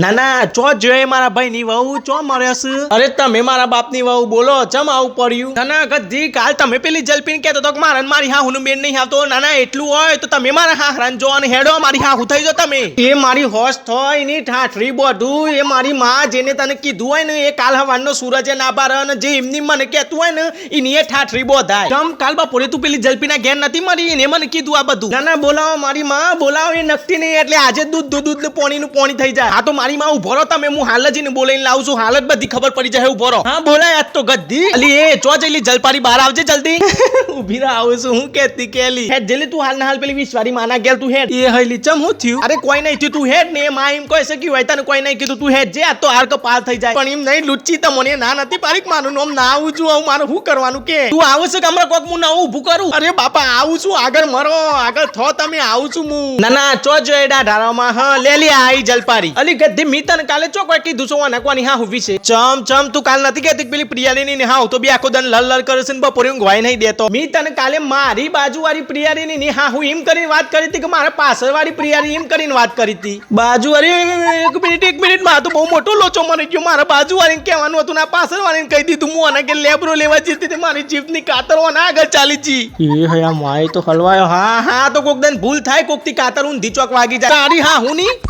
ના ના ચો જોયે મારા ભાઈ ની વહુ ચો મર્યાસ અરે તમે મારા બાપ ની વહુ બોલો ચમ આવું પડ્યું ના ના ગધી કાલ તમે પેલી જલપીન કહેતો તો કે મારા મારી હા હુનું બેન નહીં આવતો ના ના એટલું હોય તો તમે મારા હા હરાન જો અને હેડો મારી હા હું થઈ જો તમે એ મારી હોશ થોય એની ઠાઠરી બધું એ મારી માં જેને તને કીધું હોય ને એ કાલ હવારનો સૂરજ ના બાર અને જે એમની મને કહેતું હોય ને એની એ ઠાઠરી બોધાય તમ કાલ બપોરે તું પેલી જલપીના ઘેર નથી મરી એને મને કીધું આ બધું ના ના બોલાવો મારી માં બોલાવો એ નક્કી નહીં એટલે આજે દૂધ ને પોણી થઈ જાય આ તો મારી માં ઉભો રહો તમે હું હાલ જ એને બોલાઈને લાવું છું હાલ જ બધી ખબર પડી જાય ઉભો રહો હા બોલાય આજ તો ગદ્દી અલી એ ચો જઈલી જલપારી બહાર આવજે જલ્દી ઉભી રહા આવું છું હું કહેતી કેલી હેડ જલ્દી તું હાલ ના હાલ પેલી વિશ્વારી માના ગેલ તું હેડ એ હઈલી ચમ હું થયું અરે કોઈ નહીં થયું તું હેડ ને માં એમ કહે છે કે હોય તને કોઈ નહીં કીધું તું હેડ જે આ તો હાર પાર થઈ જાય પણ એમ નહીં લુચ્ચી તમને ના નથી પારીક મારું નોમ ના આવું છું હું મારું શું કરવાનું કે તું આવું છે કે હમણાં કોક હું ના ઊભું કરું અરે બાપા આવું છું આગળ મરો આગળ થો તમે આવું છું હું ના ના ચો જોયડા ધારામાં હા લે લે આઈ જલપારી અલી ગદ્દી મી તને કાલે ચો કોઈ કીધું છો નાખવાની હા હું વિશે ચમ તું કાલ નથી કહેતી પેલી પ્રિયાલીની ને હા તો બી આખો દન લલ કરે છે ને બપોરે ઊંઘવાય નહીં દેતો મી તને કાલે મારી બાજુવાળી પ્રિયાલીની ને હા હું એમ કરીને વાત કરી હતી કે મારા પાછળવાળી પ્રિયાલી એમ કરીને વાત કરી હતી બાજુવાળી એક મિનિટ માં તો બહુ મોટો લોચો મરી ગયો મારા બાજુવાળીને કહેવાનું હતું ના પાછળવાળીને કહી દીધું હું આને કે લેબરો લેવા જતી હતી મારી જીભની કાતરવા ના આગળ ચાલી જી એ હયા માય તો હલવાયો હા તો કોક દન ભૂલ થાય કોક થી કાતર ઊંધી ચોક વાગી જાય તારી હા હું ની